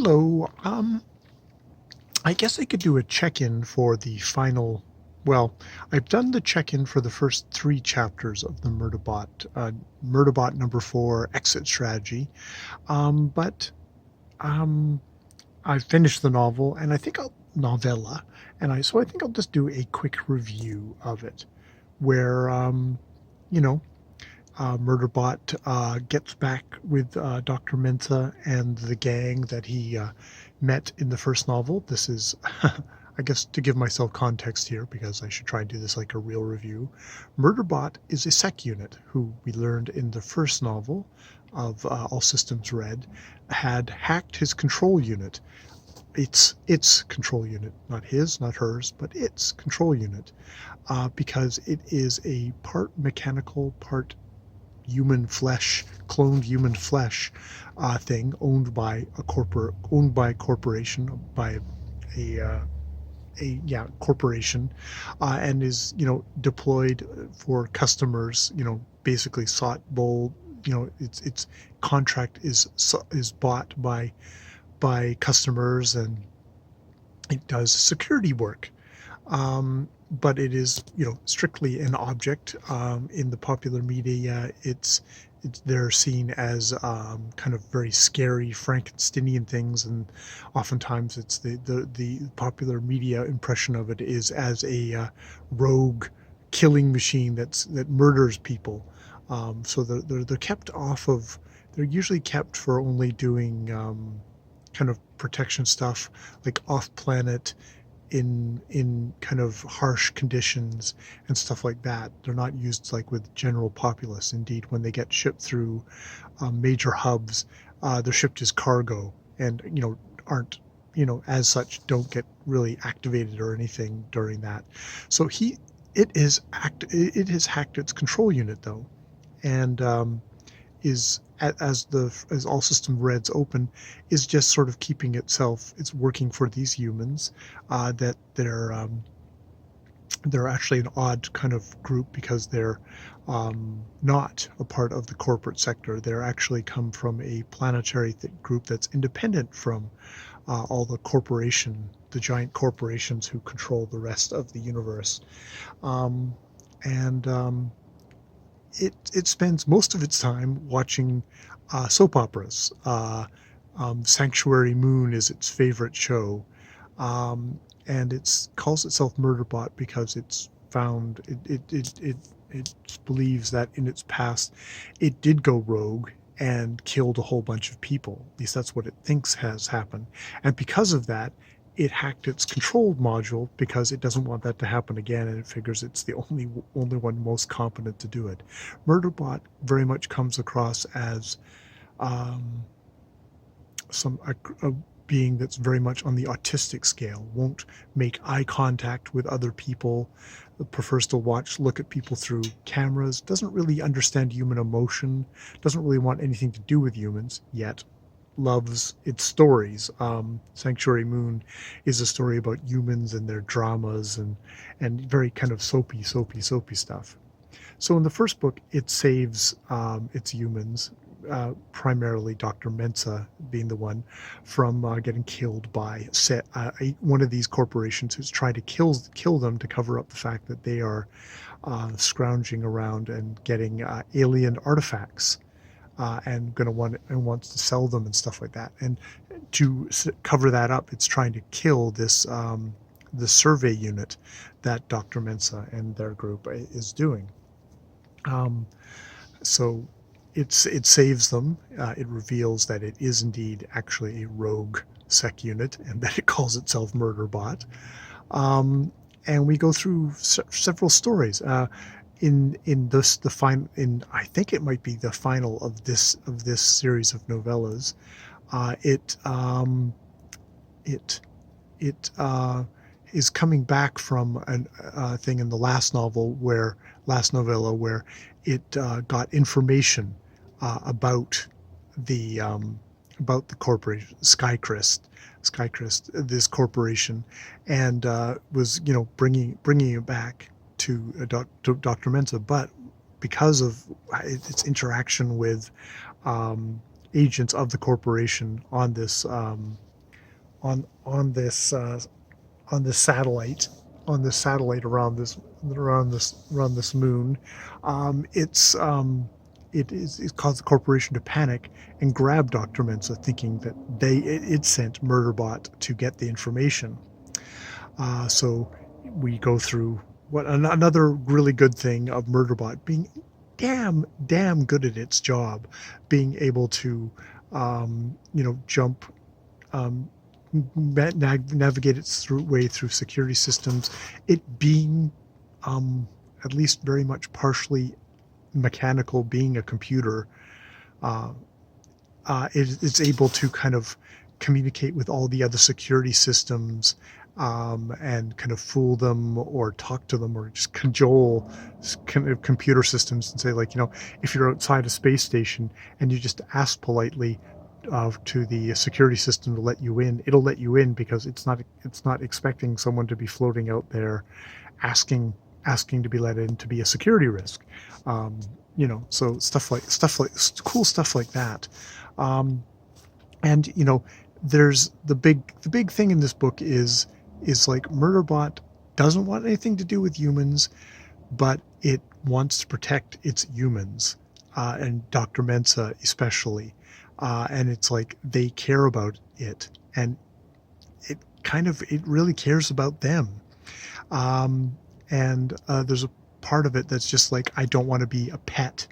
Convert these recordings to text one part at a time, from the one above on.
Hello. I guess I could do a check-in for the final. Well, I've done the check-in for the first three chapters of the Murderbot number 4 exit strategy. But I've finished the novel, and I think I'll novella, so I think I'll just do a quick review of it, where you know, Murderbot gets back with Dr. Mensah and the gang that he met in the first novel. This is, I guess, to give myself context here, because I should try and do this like a real review. Murderbot is a sec unit who we learned in the first novel of All Systems Red had hacked his control unit. Its control unit, not his, not hers, but its control unit, because it is a part mechanical, part human flesh, cloned human flesh thing owned by a corporation, by a corporation, and is deployed for customers. Basically sought bold. Its contract is bought by customers, and it does security work. But it is, strictly an object. In the popular media, they're seen as kind of very scary Frankensteinian things, and oftentimes it's the popular media impression of it is as a rogue killing machine that murders people. So they're kept off of. They're usually kept for only doing kind of protection stuff, like off planet, in kind of harsh conditions and stuff like that. They're not used like with general populace. Indeed, when they get shipped through major hubs, they're shipped as cargo, and aren't, as such, don't get really activated or anything during that. So it has hacked its control unit, though, and is, as All System Red's open, is just sort of keeping itself. It's working for these humans that they're actually an odd kind of group, because they're not a part of the corporate sector. They're actually come from a planetary group that's independent from all the giant corporations who control the rest of the universe. And It spends most of its time watching soap operas. Sanctuary Moon is its favorite show, and it calls itself Murderbot because it believes that in its past it did go rogue and killed a whole bunch of people. At least that's what it thinks has happened, and because of that, it hacked its control module, because it doesn't want that to happen again, and it figures it's the only one most competent to do it. Murderbot very much comes across as a being that's very much on the autistic scale. Won't make eye contact with other people, prefers to look at people through cameras, doesn't really understand human emotion, doesn't really want anything to do with humans yet. Loves its stories. Sanctuary Moon is a story about humans and their dramas, and very kind of soapy stuff. So in the first book, it saves its humans, primarily Dr. Mensah being the one, from getting killed by one of these corporations who's trying to kill them to cover up the fact that they are scrounging around and getting alien artifacts. And wants to sell them and stuff like that. And to cover that up, it's trying to kill the survey unit that Dr. Mensah and their group is doing. So it saves them. It reveals that it is indeed actually a rogue sec unit, and that it calls itself Murderbot. And we go through several stories. I think it might be the final of this series of novellas. It is coming back from a thing in the last novella where it got information about the corporation Skycrest, this corporation, and was bringing it back to Dr. Mensah, but because of its interaction with agents of the corporation on this on this satellite around this moon. It's it caused the corporation to panic and grab Dr. Mensa, thinking that it sent Murderbot to get the information. So we go through another really good thing of Murderbot being damn good at its job, being able to jump, um, navigate its way through security systems, it being at least very much partially mechanical, being a computer. uh, it's able to kind of communicate with all the other security systems, and kind of fool them or talk to them or just cajole kind of computer systems and say, like, if you're outside a space station and you just ask politely to the security system to let you in, it'll let you in because it's not expecting someone to be floating out there asking asking to be let in to be a security risk. So cool stuff like that. Um, and there's the big thing in this book is like Murderbot doesn't want anything to do with humans, but it wants to protect its humans, and Dr. Mensa especially. And it's like they care about it, and it really cares about them. And there's a part of it that's just like, I don't want to be a pet.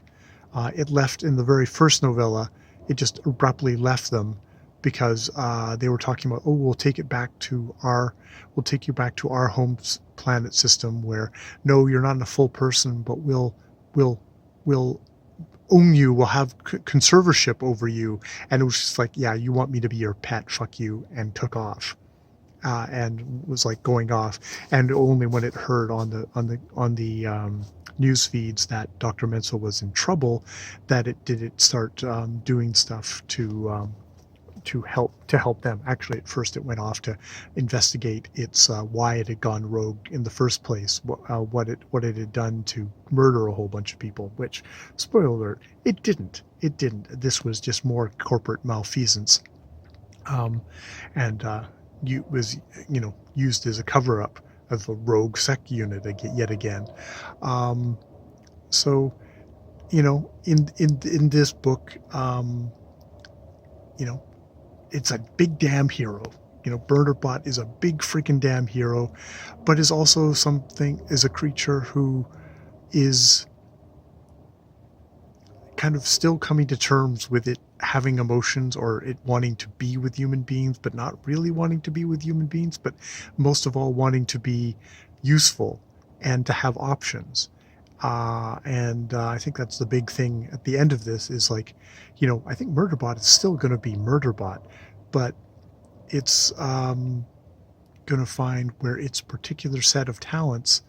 It left in the very first novella. It just abruptly left them because they were talking about, oh, we'll take you back to our home planet system, where no, you're not a full person, but we'll own you. We'll have conservatorship over you. And it was just like, yeah, you want me to be your pet? Fuck you, and took off. And was like going off, and only when it heard on the news feeds that Dr. Mensa was in trouble, that it start doing stuff to help them. Actually, at first it went off to investigate its why it had gone rogue in the first place, what it had done to murder a whole bunch of people. Which, spoiler alert, it didn't. This was just more corporate malfeasance, and was used as a cover up of the rogue sec unit yet again. So in this book, it's a big damn hero. Murderbot is a big freaking damn hero, but is also is a creature who is kind of still coming to terms with it having emotions, or it wanting to be with human beings, but not really wanting to be with human beings, but most of all wanting to be useful and to have options. And I think that's the big thing at the end of this is like, I think Murderbot is still going to be Murderbot, but it's going to find where its particular set of talents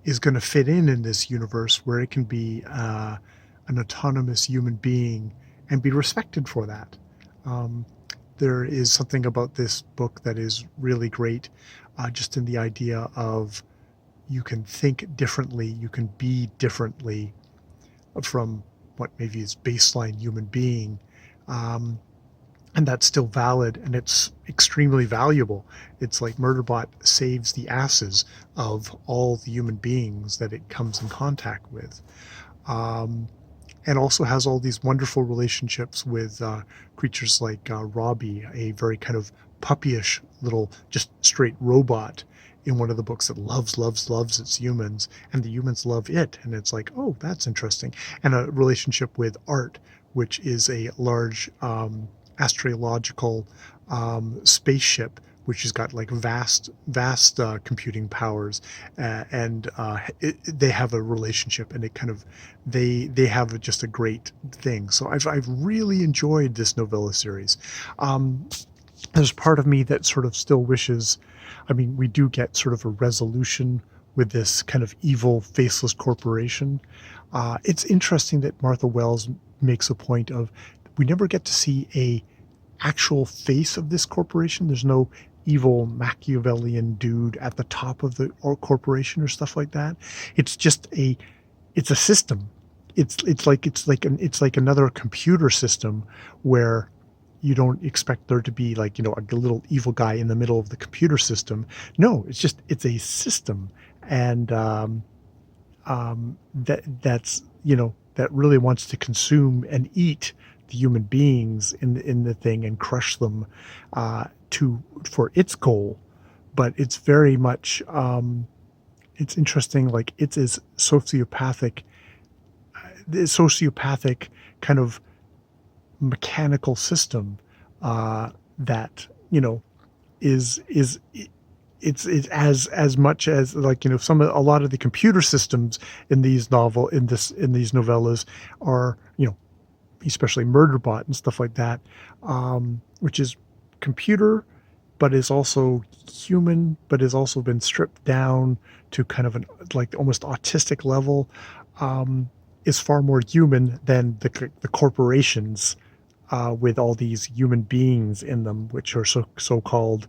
is going to fit in this universe, where it can be an autonomous human being and be respected for that. There is something about this book that is really great, just in the idea of you can think differently, you can be differently from what maybe is baseline human being. And that's still valid, and it's extremely valuable. It's like Murderbot saves the asses of all the human beings that it comes in contact with. And also has all these wonderful relationships with creatures like Robbie, a very kind of puppyish little just straight robot in one of the books that loves its humans, and the humans love it. And it's like, oh, that's interesting. And a relationship with Art, which is a large astrological spaceship, which has got like vast computing powers, and they have a relationship, and it kind of they have just a great thing. So I've really enjoyed this novella series. There's part of me that sort of still wishes, I mean, we do get sort of a resolution with this kind of evil, faceless corporation. It's interesting that Martha Wells makes a point of, we never get to see a actual face of this corporation. There's no evil Machiavellian dude at the top of the corporation or stuff like that. It's just it's a system. It's like another computer system where you don't expect there to be like, a little evil guy in the middle of the computer system. No, it's a system. And that really wants to consume and eat the human beings in the thing and crush them to for its goal. But it's very much it's interesting, like it's as sociopathic, the sociopathic kind of mechanical system that is it's as much as, like, a lot of the computer systems in these novellas are, especially Murderbot and stuff like that, which is computer, but is also human, but has also been stripped down to kind of an, like, almost autistic level, is far more human than the corporations, with all these human beings in them, which are so-called,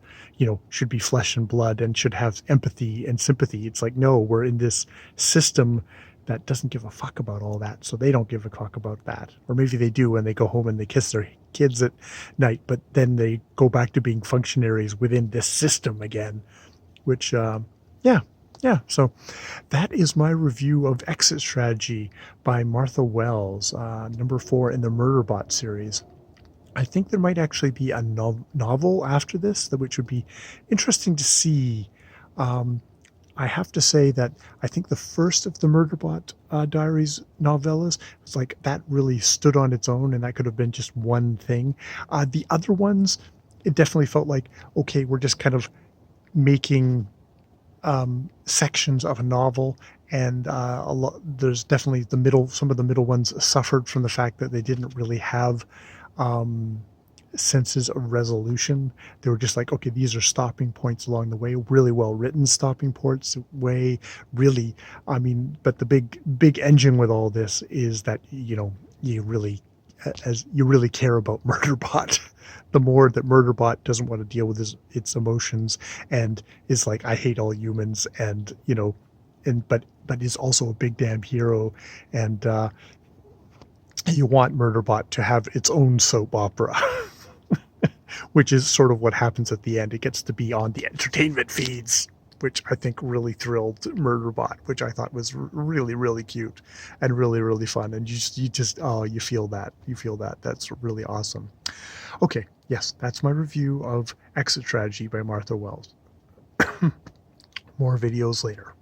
should be flesh and blood and should have empathy and sympathy. It's like, no, we're in this system that doesn't give a fuck about all that, so they don't give a fuck about that. Or maybe they do, and they go home and they kiss their kids at night, but then they go back to being functionaries within this system again, which, yeah. Yeah, so that is my review of Exit Strategy by Martha Wells, number 4 in the Murderbot series. I think there might actually be a novel after this, which would be interesting to see. I have to say that I think the first of the Murderbot Diaries novellas was like, that really stood on its own, and that could have been just one thing. The other ones, it definitely felt like, okay, we're just kind of making sections of a novel, and there's definitely some of the middle ones suffered from the fact that they didn't really have senses of resolution. They were just like, okay, these are stopping points along the way, really well written stopping points way, really. I mean, but the big engine with all this is that, you really, as you really care about Murderbot. The more that Murderbot doesn't want to deal with its emotions and is like, I hate all humans, and but is also a big damn hero, and you want Murderbot to have its own soap opera, which is sort of what happens at the end. It gets to be on the entertainment feeds, which I think really thrilled Murderbot, which I thought was really, really cute and really, really fun. And you feel that. That's really awesome. Okay, yes, that's my review of Exit Strategy by Martha Wells. More videos later.